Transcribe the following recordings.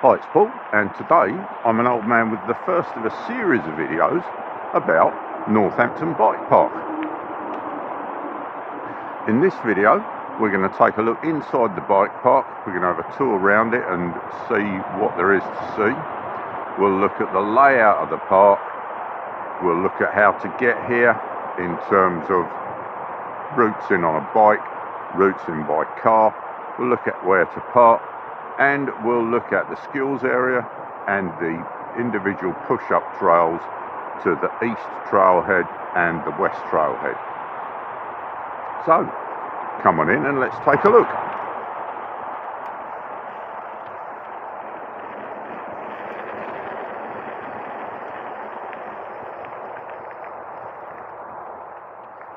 Hi, it's Paul, and today I'm an old man with the first of a series of videos about Northampton Bike Park. In this video, we're going to take a look inside the bike park. We're going to have a tour around it and see what there is to see. We'll look at the layout of the park. We'll look at how to get here in terms of routes in on a bike, routes in by car. We'll look at where to park, and we'll look at the skills area and the individual push-up trails to the east trailhead and the west trailhead. So, come on in and let's take a look.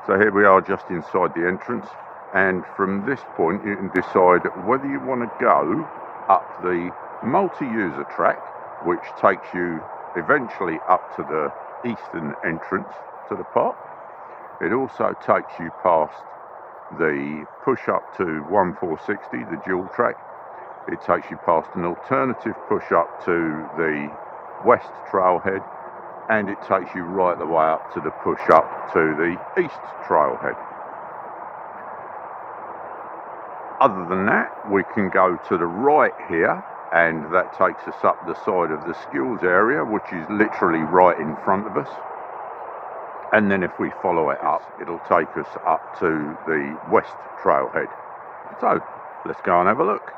So here we are just inside the entrance, and from this point you can decide whether you want to go up the multi-user track, which takes you eventually up to the eastern entrance to the park. It also takes you past the push-up to 1460, the dual track. It takes you past an alternative push-up to the west trailhead, and it takes you right the way up to the push-up to the east trailhead. Other than that, we can go to the right here, and that takes us up the side of the skills area, which is literally right in front of us. And then if we follow it up, it'll take us up to the west trailhead. So, let's go and have a look.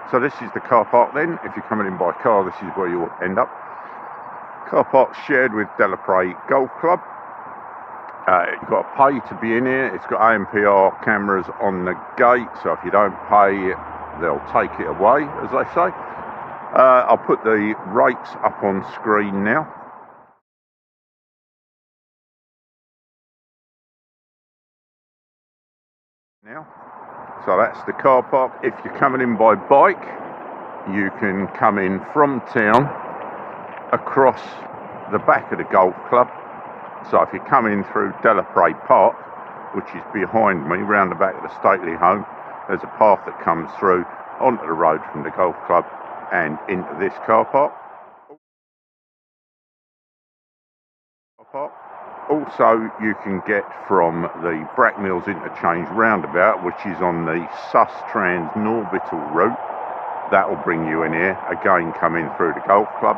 So this is the car park then. If you're coming in by car, this is where you'll end up. Car park's shared with Delapre Golf Club. You've got to pay to be in here. It's got ANPR cameras on the gate, so if you don't pay, they'll take it away, as they say. I'll put the rates up on screen now. So that's the car park. If you're coming in by bike, you can come in from town across the back of the golf club. So if you're coming through Delapre Park, which is behind me, round the back of the stately home, there's a path that comes through onto the road from the golf club and into this car park. Also, you can get from the Brackmills interchange roundabout, which is on the Sus Trans Norbital route. That will bring you in here, again coming through the golf club.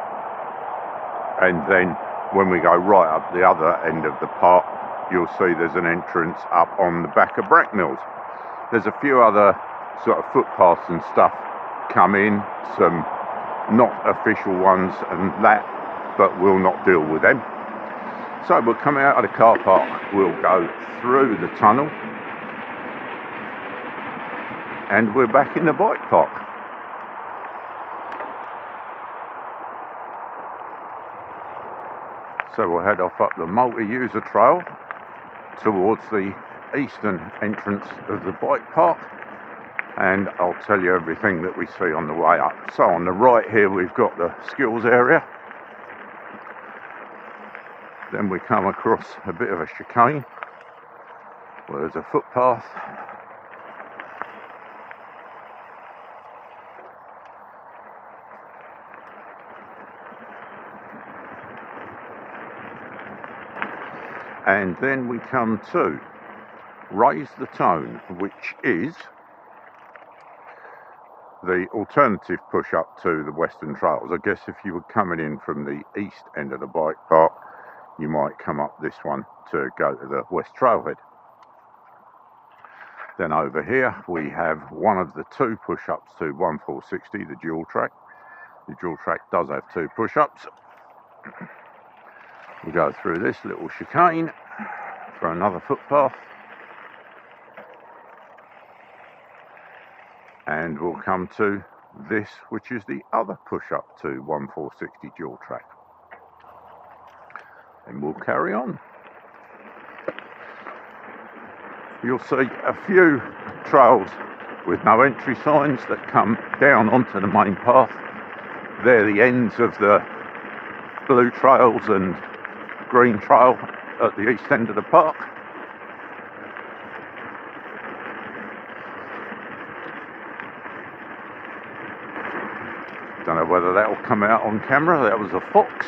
And then when we go right up the other end of the park, you'll see there's an entrance up on the back of Brackmills. There's a few other sort of footpaths and stuff come in, some not official ones and that, but we'll not deal with them. So we'll come out of the car park, we'll go through the tunnel, and we're back in the bike park. So we'll head off up the multi-user trail towards the eastern entrance of the bike park, and I'll tell you everything that we see on the way up. So on the right here we've got the skills area. Then we come across a bit of a chicane where there's a footpath. And then we come to Raise the Tone, which is the alternative push-up to the Western Trails. I guess if you were coming in from the east end of the bike park, you might come up this one to go to the west trailhead. Then over here we have one of the two push-ups to 1460, the dual track. The dual track does have two push-ups. We go through this little chicane for another footpath, and we'll come to this, which is the other push up to 1460 dual track, and we'll carry on. You'll see a few trails with no entry signs that come down onto the main path. They're the ends of the blue trails and green trail at the east end of the park. Don't know whether that will come out on camera. That was a fox.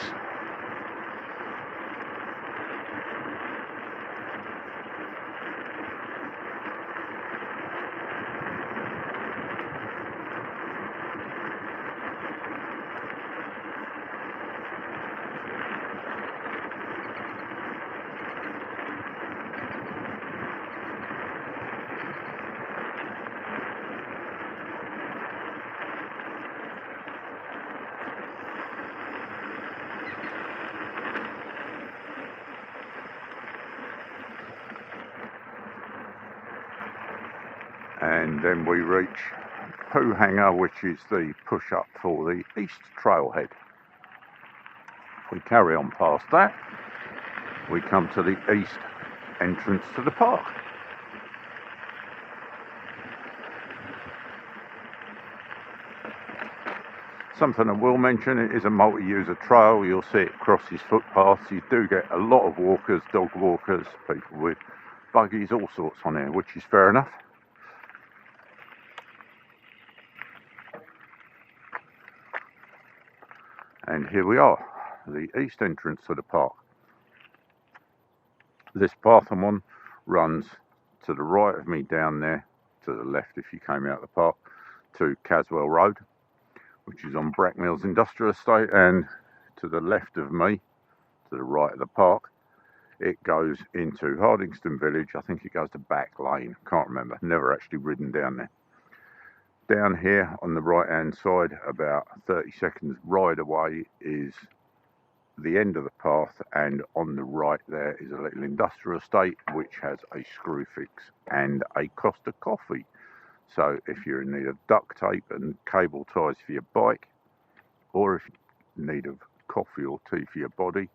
And then we reach Poo Hanger, which is the push up for the east trailhead. We carry on past that, we come to the east entrance to the park. Something I will mention, it is a multi-user trail. You'll see it crosses footpaths. You do get a lot of walkers, dog walkers, people with buggies, all sorts on here, which is fair enough. And here we are, the east entrance to the park. This path I'm on runs to the right of me down there, to the left if you came out of the park, to Caswell Road, which is on Brackmills Industrial Estate, and to the left of me, to the right of the park, it goes into Hardingston Village. I think it goes to Back Lane, can't remember, never actually ridden down there. Down here on the right hand side, about 30 seconds ride away, is the end of the path, and on the right there is a little industrial estate which has a Screwfix and a Costa Coffee. So if you're in need of duct tape and cable ties for your bike, or if you're in need of coffee or tea for your body,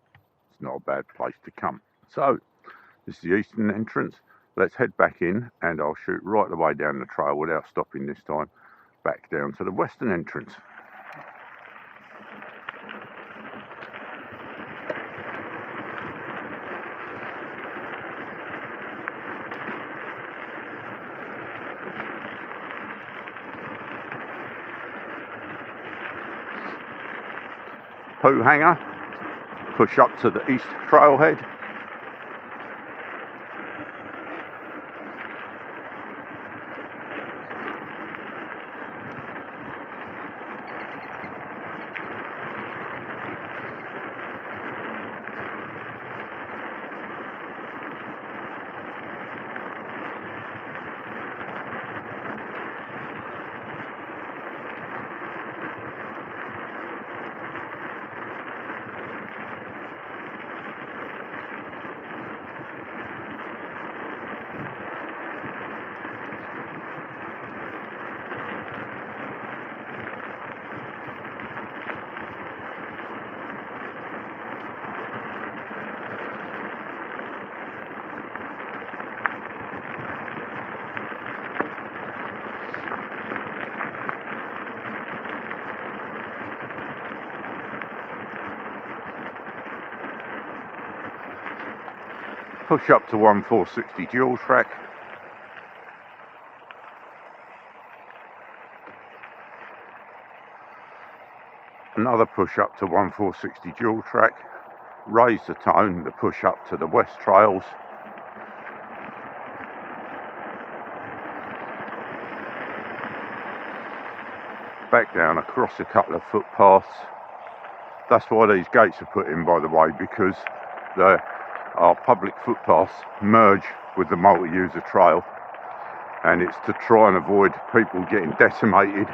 it's not a bad place to come. So this is the eastern entrance. Let's head back in, and I'll shoot right the way down the trail without stopping this time, back down to the western entrance. Poo Hanger, push up to the east trailhead. Push up to 1460 dual track. Another push up to 1460 dual track. Raise the tone, the push up to the west trails. Back down across a couple of footpaths. That's why these gates are put in, by the way, because our public footpaths merge with the multi-user trail, and it's to try and avoid people getting decimated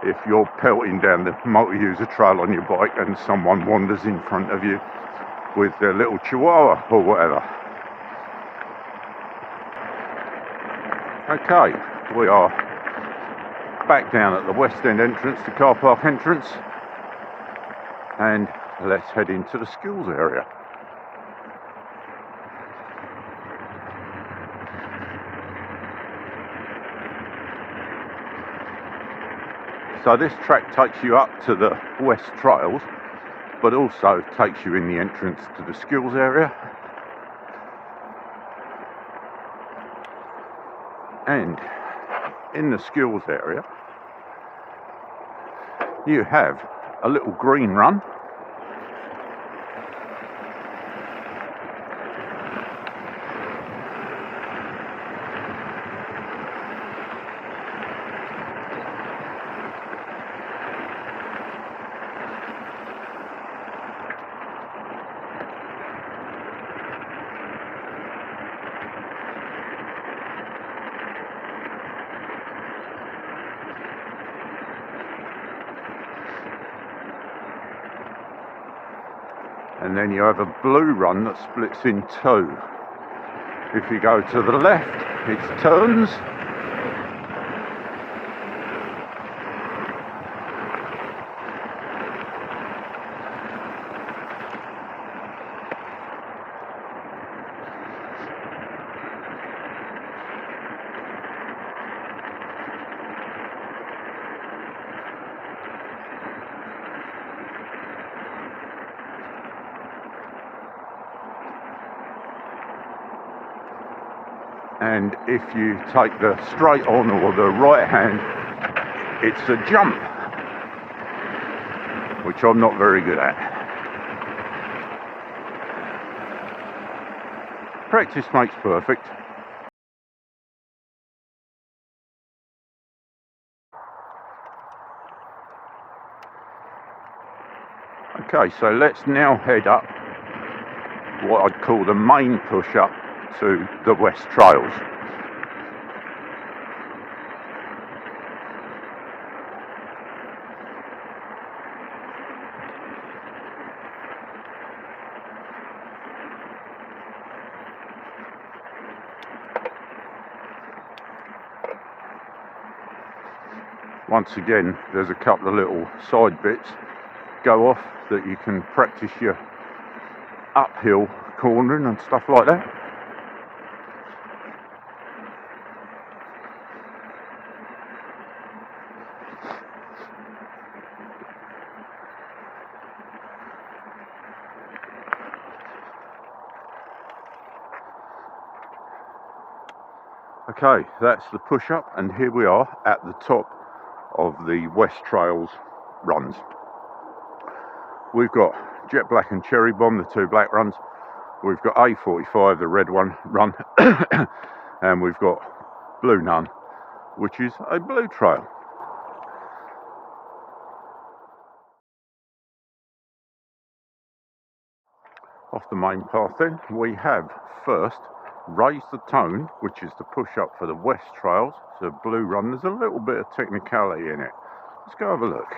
if you're pelting down the multi-user trail on your bike and someone wanders in front of you with their little chihuahua or whatever. Okay, we are back down at the West End entrance, the car park entrance, and let's head into the skills area. So this track takes you up to the West Trails, but also takes you in the entrance to the skills area. And in the skills area, you have a little green run. And then you have a blue run that splits in two. If you go to the left, it's turns. And if you take the straight on or the right hand, it's a jump, which I'm not very good at. Practice makes perfect. Okay, so let's now head up what I'd call the main push up to the West Trails. Once again, there's a couple of little side bits go off that you can practice your uphill cornering and stuff like that. Okay, that's the push-up, and here we are at the top of the West Trails runs. We've got Jet Black and Cherry Bomb, the two black runs. We've got A45, the red one run, and we've got Blue Nun, which is a blue trail. Off the main path then, we have first Raise the Tone, which is the push-up for the West Trails. It's a blue run. There's a little bit of technicality in it. Let's go have a look.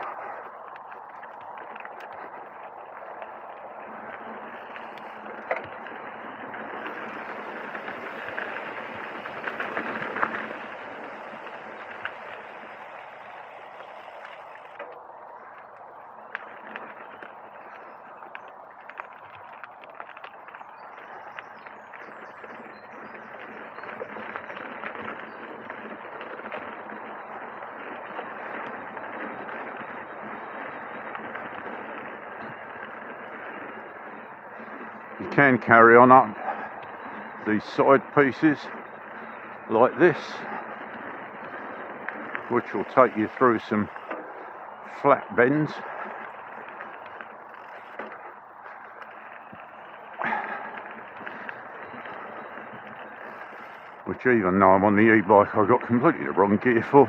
You can carry on up these side pieces like this, which will take you through some flat bends. Which, even though I'm on the e-bike, I got completely the wrong gear for.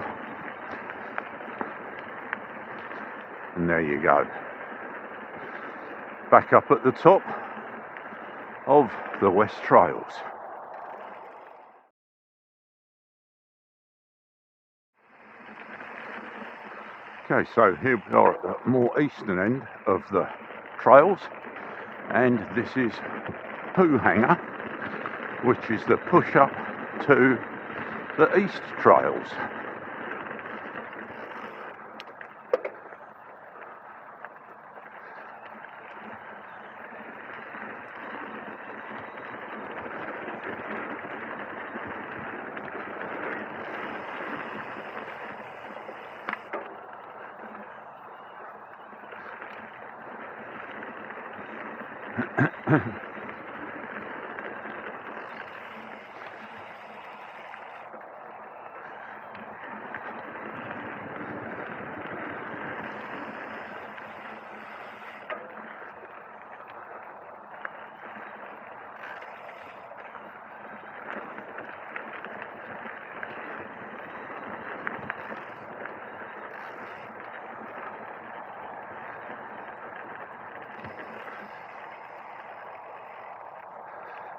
And there you go. Back up at the top of the West Trails. Okay, so here we are at the more eastern end of the trails, and this is Poo Hanger, which is the push up to the East Trails.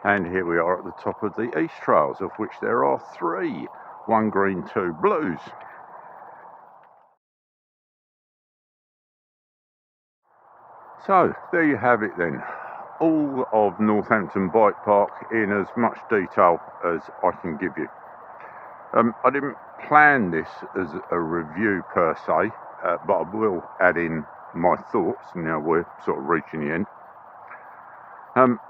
And here we are at the top of the East Trails, of which there are 3, 1 green, 2 blues. So there you have it then, all of Northampton Bike Park in as much detail as I can give you. I didn't plan this as a review per se, but I will add in my thoughts. Now we're sort of reaching the end.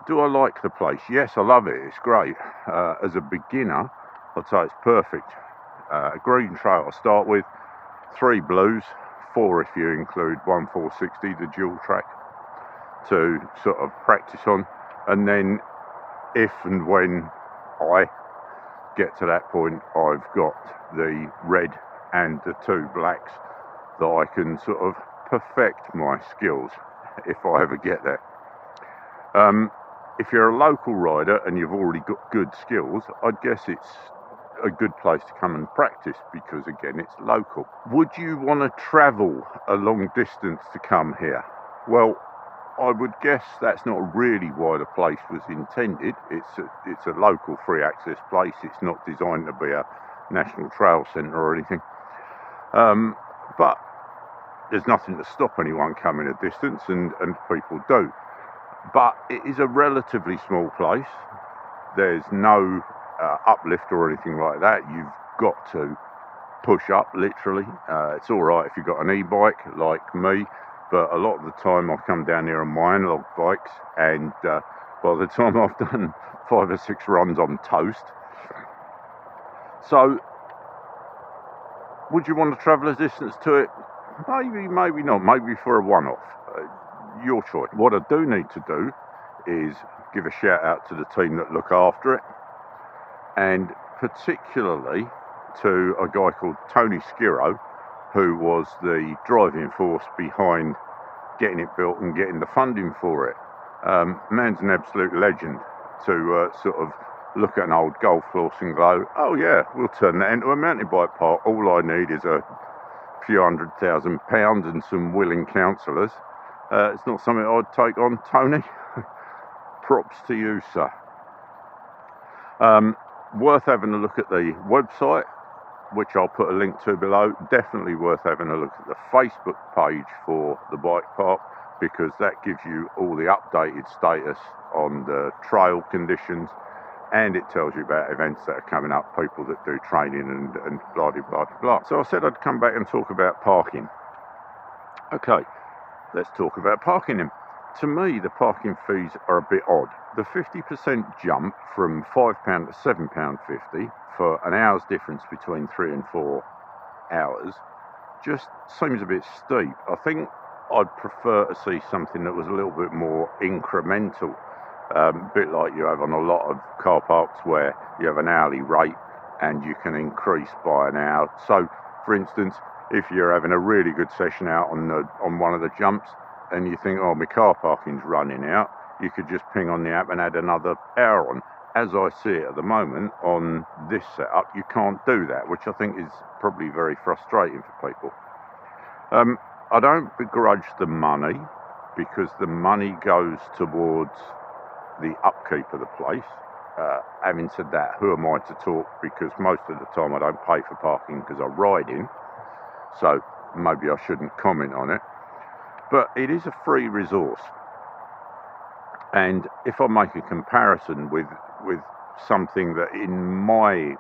Do I like the place? Yes, I love it. It's great. As a beginner, I'd say it's perfect. A green trail to start with, 3 blues, 4 if you include 1460, the dual track, to sort of practice on. And then if and when I get to that point, I've got the red and the 2 blacks that I can sort of perfect my skills if I ever get there. If you're a local rider and you've already got good skills, I'd guess it's a good place to come and practice because, again, it's local. Would you want to travel a long distance to come here? Well, I would guess that's not really why the place was intended. It's a local free access place. It's not designed to be a national trail centre or anything. But there's nothing to stop anyone coming a distance, and people do. But it is a relatively small place. There's no uplift or anything like that. You've got to push up, literally. It's all right if you've got an e-bike like me, but a lot of the time I come down here on my analog bikes, and by the time I've done 5 or 6 runs, I'm toast. So, would you want to travel a distance to it? Maybe, maybe not. Maybe for a one-off. Your choice. What I do need to do is give a shout out to the team that look after it, and particularly to a guy called Tony Skiro, who was the driving force behind getting it built and getting the funding for it. Man's an absolute legend to sort of look at an old golf course and go, oh yeah, we'll turn that into a mountain bike park. All I need is a few £100,000 and some willing counsellors. It's not something I'd take on, Tony. Props to you, sir. Worth having a look at the website, which I'll put a link to below. Definitely worth having a look at the Facebook page for the bike park, because that gives you all the updated status on the trail conditions, and it tells you about events that are coming up, people that do training and blah, blah, blah, blah. So I said I'd come back and talk about parking. Okay. Let's talk about parking them. To me, the parking fees are a bit odd. The 50% jump from £5 to £7.50 for an hour's difference between 3 and 4 hours just seems a bit steep. I think I'd prefer to see something that was a little bit more incremental, a bit like you have on a lot of car parks where you have an hourly rate and you can increase by an hour. So, for instance, if you're having a really good session out on one of the jumps and you think, oh, my car parking's running out, you could just ping on the app and add another hour on. As I see it at the moment on this setup, you can't do that, which I think is probably very frustrating for people. I don't begrudge the money, because the money goes towards the upkeep of the place. Having said that, who am I to talk? Because most of the time I don't pay for parking because I ride in. So maybe I shouldn't comment on it. But it is a free resource. And if I make a comparison with something that in my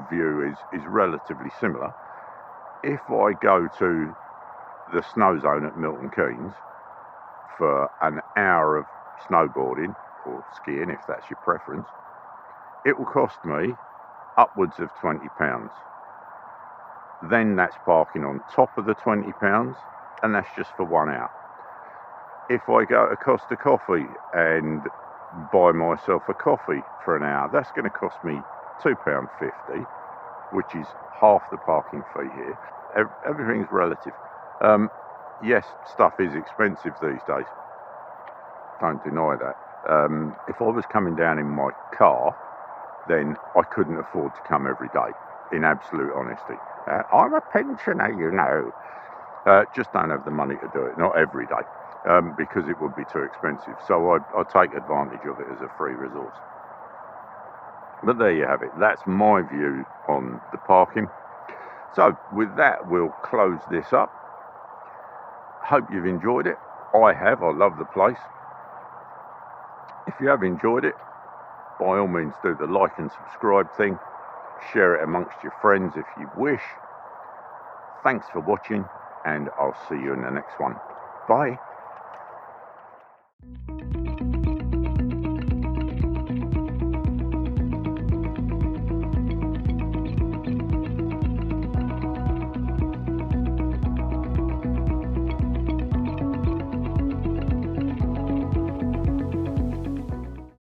view is relatively similar. If I go to the snow zone at Milton Keynes for an hour of snowboarding or skiing, if that's your preference, it will cost me upwards of £20. Then that's parking on top of the £20, and that's just for 1 hour. If I go to Costa Coffee and buy myself a coffee for an hour, that's going to cost me £2.50, which is half the parking fee here. Everything's relative. Yes, stuff is expensive these days. Don't deny that. If I was coming down in my car, then I couldn't afford to come every day, in absolute honesty. I'm a pensioner, you know. Just don't have the money to do it, not every day, because it would be too expensive. So I take advantage of it as a free resource. But there you have it. That's my view on the parking. So with that, we'll close this up. Hope you've enjoyed it. I have. I love the place. If you have enjoyed it, by all means do the like and subscribe thing. Share it amongst your friends if you wish. Thanks for watching, and I'll see you in the next one. Bye.